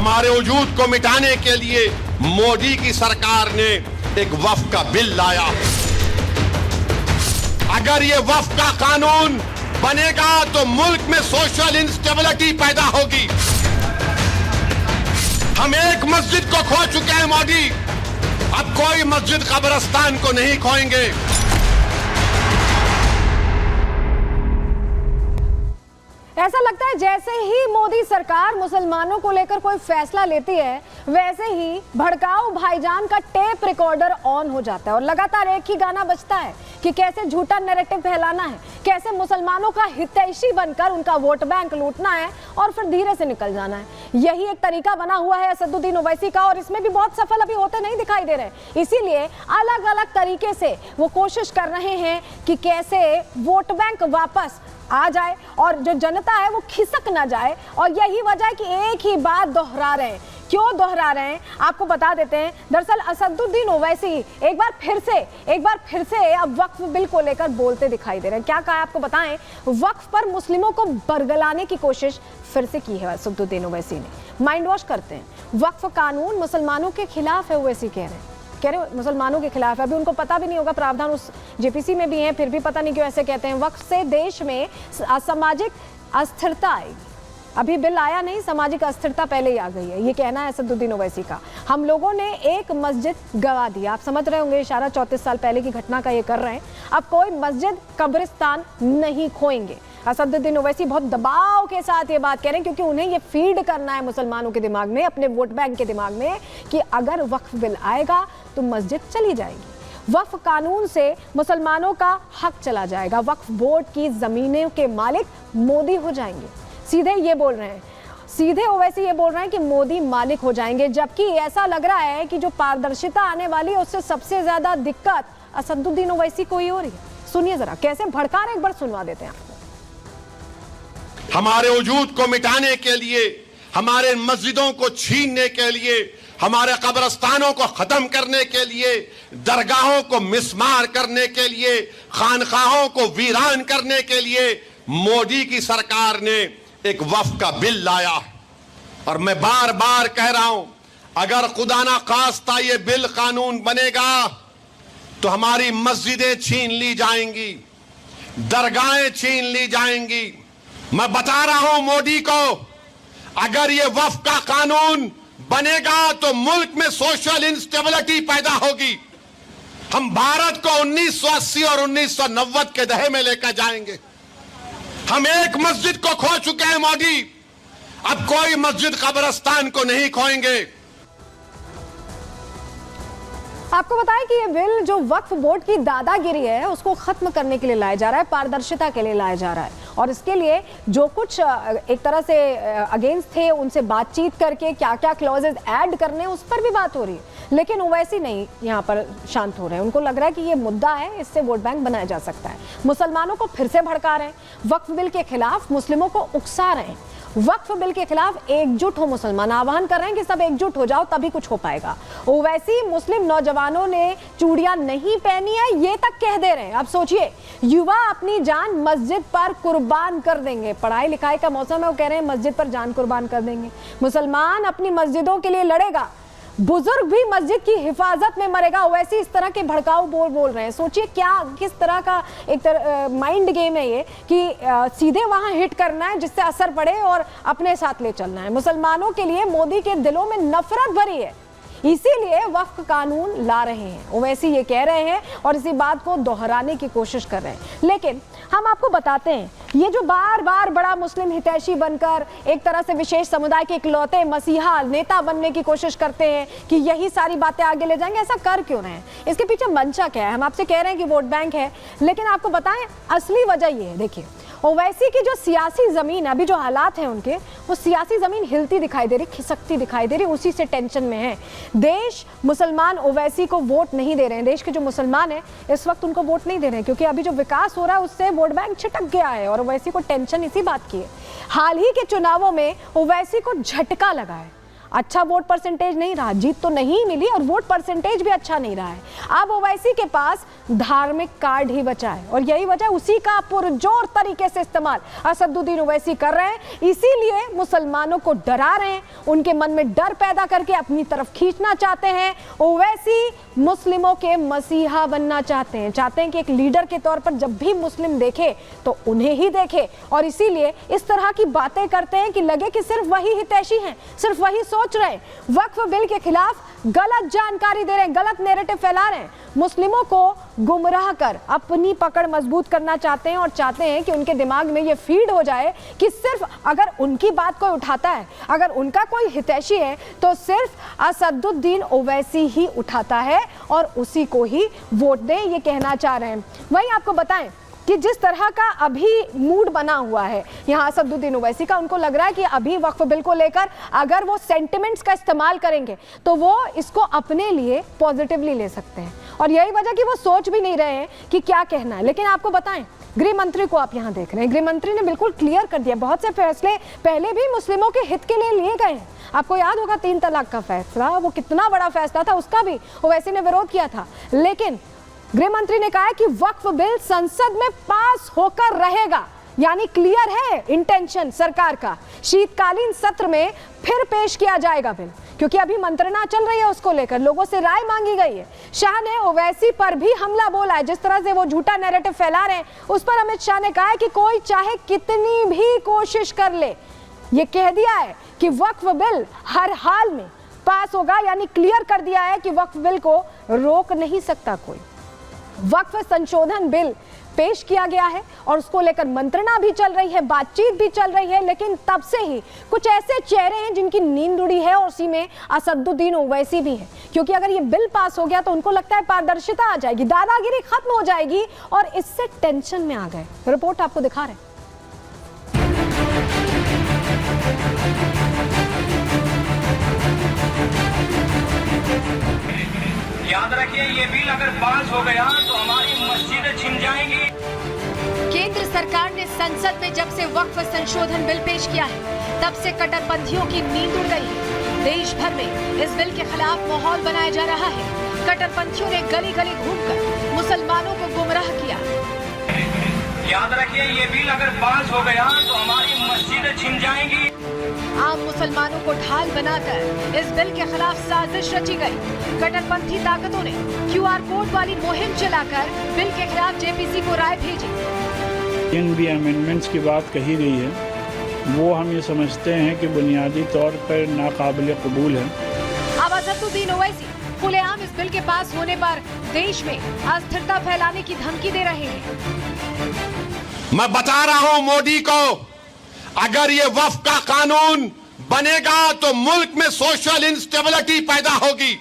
हमारे वजूद को मिटाने के लिए मोदी की सरकार ने एक वक्फ का बिल लाया। अगर ये वक्फ का कानून बनेगा तो मुल्क में सोशल इंस्टेबिलिटी पैदा होगी। हम एक मस्जिद को खो चुके हैं मोदी, अब कोई मस्जिद कब्रिस्तान को नहीं खोएंगे। ऐसा लगता है जैसे ही मोदी सरकार मुसलमानों को लेकर कोई फैसला लेती है वैसे ही भड़काऊ भाईजान का टेप रिकॉर्डर ऑन हो जाता है और लगातार एक ही गाना बजता है कि कैसे झूठा नैरेटिव फैलाना है, कैसे मुसलमानों का हितैषी बनकर उनका वोट बैंक लूटना है और फिर धीरे से निकल जाना है। यही एक तरीका बना हुआ है असदुद्दीन ओवैसी का और इसमें भी बहुत सफल अभी होते नहीं दिखाई दे रहे। इसीलिए अलग अलग तरीके से वो कोशिश कर रहे हैं कि कैसे वोट बैंक वापस आ जाए और जो जनता है वो खिसक ना जाए। और यही वजह है कि एक ही बात दोहरा रहे हैं। क्यों दोहरा रहे हैं आपको बता देते हैं। दरअसल असदुद्दीन ओवैसी एक बार फिर से अब वक्फ बिल को लेकर बोलते दिखाई दे रहे हैं। क्या कहा है आपको बताएं, वक्फ पर मुस्लिमों को बरगलाने की कोशिश फिर से की है असदुद्दीन ओवैसी ने। माइंड वॉश करते हैं, वक्फ कानून मुसलमानों के खिलाफ है। ओवैसी कह रहे मुसलमानों के खिलाफ है। अभी उनको पता भी नहीं होगा, प्रावधान उस जेपीसी में भी है, फिर भी पता नहीं क्यों ऐसे कहते हैं। वक्फ से देश में सामाजिक अस्थिरता आएगी। अभी बिल आया नहीं, सामाजिक अस्थिरता पहले ही आ गई है, ये कहना है असदुद्दीन ओवैसी का। हम लोगों ने एक मस्जिद गवा दी, आप समझ रहे होंगे इशारा 34 साल पहले की घटना का ये कर रहे हैं। अब कोई मस्जिद कब्रिस्तान नहीं खोएंगे। असदुद्दीन ओवैसी बहुत दबाव के साथ ये बात कह रहे हैं क्योंकि उन्हें ये फीड करना है मुसलमानों के दिमाग में, अपने वोट बैंक के दिमाग में कि अगर वक्फ बिल आएगा तो मस्जिद चली जाएगी। वक्फ कानून से मुसलमानों का हक चला जाएगा। वक्फ बोर्ड की जमीनों के मालिक मोदी हो जाएंगे। सीधे ये बोल रहे हैं, सीधे ओवैसी ये बोल रहे हैं कि मोदी मालिक हो जाएंगे। जबकि ऐसा लग रहा है कि जो पारदर्शिता आने वाली है उससे सबसे ज्यादा दिक्कत असदुद्दीन ओवैसी को ही हो रही है। सुनिए जरा कैसे भड़का रहे, एक बार सुनवा देते हैं आपको। हमारे वजूद को मिटाने के लिए, हमारे मस्जिदों को छीनने के लिए, हमारे कब्रिस्तानों को खत्म करने के लिए, दरगाहों को मिसमार करने के लिए, खानकाहों को वीरान करने के लिए मोदी की सरकार ने एक वक्फ का बिल लाया। और मैं बार बार कह रहा हूं, अगर खुदा ना खास्ता ये बिल कानून बनेगा तो हमारी मस्जिदें छीन ली जाएंगी, दरगाहें छीन ली जाएंगी। मैं बता रहा हूं मोदी को, अगर ये वक्फ का कानून बनेगा तो मुल्क में सोशल इंस्टेबिलिटी पैदा होगी। हम भारत को 1980 और 1990 के दहे में लेकर जाएंगे। हम एक मस्जिद को खो चुके हैं मोदी, अब कोई मस्जिद कब्रिस्तान को नहीं खोएंगे। आपको बताएं कि ये बिल जो वक्फ बोर्ड की दादागिरी है उसको खत्म करने के लिए लाया जा रहा है, पारदर्शिता के लिए लाया जा रहा है। और इसके लिए जो कुछ एक तरह से अगेंस्ट थे उनसे बातचीत करके क्या क्या क्लॉजेज ऐड करने उस पर भी बात हो रही है। लेकिन ओवैसी नहीं यहाँ पर शांत हो रहे हैं। उनको लग रहा है कि ये मुद्दा है, इससे वोट बैंक बनाया जा सकता है। मुसलमानों को फिर से भड़का रहे हैं, वक्फ बिल के खिलाफ मुस्लिमों को उकसा रहे हैं। वक्फ बिल के खिलाफ एकजुट हो मुसलमान, आह्वान कर रहे हैं कि सब एकजुट हो जाओ तभी कुछ हो पाएगा। ओवैसी मुस्लिम नौजवानों ने चूड़ियां नहीं पहनी है ये तक कह दे रहे हैं। अब सोचिए, युवा अपनी जान मस्जिद पर कुर्बान कर देंगे। पढ़ाई लिखाई का मौसम है, वो कह रहे हैं मस्जिद पर जान कुर्बान कर देंगे। मुसलमान अपनी मस्जिदों के लिए लड़ेगा, बुजुर्ग भी मस्जिद की हिफाजत में मरेगा। ओवैसी इस तरह के भड़काऊ बोल रहे हैं। सोचिए क्या किस तरह का एक माइंड गेम है ये कि सीधे वहां हिट करना है जिससे असर पड़े और अपने साथ ले चलना है। मुसलमानों के लिए मोदी के दिलों में नफरत भरी है, इसीलिए वक्फ कानून ला रहे हैं। ओवैसी ये कह रहे हैं और इसी बात को दोहराने की कोशिश कर रहे हैं। लेकिन हम आपको बताते हैं, ये जो बार बार बड़ा मुस्लिम हितैषी बनकर एक तरह से विशेष समुदाय के इकलौते मसीहा नेता बनने की कोशिश करते हैं कि यही सारी बातें आगे ले जाएंगे, ऐसा कर क्यों रहे हैं? इसके पीछे मंशा क्या है? हम आपसे कह रहे हैं कि वोट बैंक है, लेकिन आपको बताएं असली वजह ये है। देखिए, ओवैसी की जो सियासी जमीन, अभी जो हालात हैं उनके, वो सियासी जमीन हिलती दिखाई दे रही, खिसकती दिखाई दे रही, उसी से टेंशन में है। देश मुसलमान ओवैसी को वोट नहीं दे रहे हैं। देश के जो मुसलमान हैं इस वक्त उनको वोट नहीं दे रहे हैं क्योंकि अभी जो विकास हो रहा है उससे वोट बैंक छिटक गया है और ओवैसी को टेंशन इसी बात की है। हाल ही के चुनावों में ओवैसी को झटका लगा है। अच्छा वोट परसेंटेज नहीं रहा, जीत तो नहीं मिली और वोट परसेंटेज भी अच्छा नहीं रहा है। अब ओवैसी के पास धार्मिक कार्ड ही बचा है और यही वजह, उसी का पुरजोर तरीके से इस्तेमाल असदुद्दीन ओवैसी कर रहे हैं। इसीलिए मुसलमानों को डरा रहे हैं, उनके मन में डर पैदा करके अपनी तरफ खींचना चाहते हैं। ओवैसी मुस्लिमों के मसीहा बनना चाहते हैं कि एक लीडर के तौर पर जब भी मुस्लिम देखे तो उन्हें ही देखे, और इसीलिए इस तरह की बातें करते हैं कि लगे कि सिर्फ वही हितैषी हैं, सिर्फ वही सोच रहे हैं। वक्फ बिल के खिलाफ गलत जानकारी दे रहे हैं, गलत नैरेटिव फैला रहे हैं, मुस्लिमों को गुमराह कर अपनी पकड़ मजबूत करना चाहते हैं और चाहते हैं कि उनके दिमाग में ये फीड हो जाए कि सिर्फ अगर उनकी बात कोई उठाता है, अगर उनका कोई हितैषी है तो सिर्फ असदुद्दीन ओवैसी ही उठाता है और उसी को ही वोट दें, ये कहना चाह रहे हैं। वहीं आपको बताएं कि जिस तरह का अभी मूड बना हुआ है यहाँ असदुद्दीन ओवैसी का, उनको लग रहा है कि अभी वक्फ बिल को लेकर अगर वो सेंटिमेंट्स का इस्तेमाल करेंगे तो वो इसको अपने लिए पॉजिटिवली ले सकते हैं, और यही वजह कि वो सोच भी नहीं रहे हैं कि क्या कहना है। लेकिन आपको बताएं, गृह मंत्री को आप यहाँ देख रहे हैं, गृह मंत्री ने बिल्कुल क्लियर कर दिया, बहुत से फैसले पहले भी मुस्लिमों के हित के लिए लिए गए हैं। आपको याद होगा 3 तलाक का फैसला, वो कितना बड़ा फैसला था, उसका भी ओवैसी ने विरोध किया था। लेकिन गृह मंत्री ने कहा कि वक्फ बिल संसद में पास होकर रहेगा, यानी क्लियर है इंटेंशन सरकार का। शीतकालीन सत्र में फिर पेश किया जाएगा बिल, क्योंकि अभी मंत्रणा चल रही है, उसको लेकर लोगों से राय मांगी गई है। शाह ने ओवैसी पर भी हमला बोला है, जिस तरह से वो झूठा नैरेटिव फैला रहे हैं उस पर अमित शाह ने कहा है कि कोई चाहे कितनी भी कोशिश कर ले, ये कह दिया है कि वक्फ बिल हर हाल में पास होगा, यानी क्लियर कर दिया है कि वक्फ बिल को रोक नहीं सकता कोई। वक्फ संशोधन बिल पेश किया गया है और उसको लेकर मंत्रणा भी चल रही है, बातचीत भी चल रही है, लेकिन तब से ही कुछ ऐसे चेहरे हैं जिनकी नींद उड़ी है और उसी में असदुद्दीन ओवैसी भी है, क्योंकि अगर ये बिल पास हो गया तो उनको लगता है पारदर्शिता आ जाएगी, दादागिरी खत्म हो जाएगी, और इससे टेंशन में आ गए। रिपोर्ट आपको दिखा रहे हैं। याद रखिए, ये बिल अगर पास हो गया तो हमारी मस्जिदें छिन जाएंगी। केंद्र सरकार ने संसद में जब से वक्फ संशोधन बिल पेश किया है, तब से कट्टरपंथियों की नींद उड़ गई है। देश भर में इस बिल के खिलाफ माहौल बनाया जा रहा है। कट्टरपंथियों ने गली गली घूमकर मुसलमानों को गुमराह किया। याद रखिए, ये बिल अगर पास हो गया तो हमारी मस्जिदें छिन जाएंगी। आम मुसलमानों को ढाल बनाकर इस बिल के खिलाफ साजिश रची गई। कट्टरपंथी ताकतों ने QR कोड वाली मुहिम चलाकर बिल के खिलाफ जेपीसी को राय भेजी। जिन भी अमेंडमेंट्स की बात कही गई है वो हम ये समझते हैं कि बुनियादी तौर पर नाकाबिल कबूल है। अब असदुद्दीन ओवैसी खुलेआम इस बिल के पास होने पर देश में अस्थिरता फैलाने की धमकी दे रहे हैं। मैं बता रहा हूं मोदी को, अगर ये वक्फ का कानून बनेगा तो मुल्क में सोशल इंस्टेबिलिटी पैदा होगी।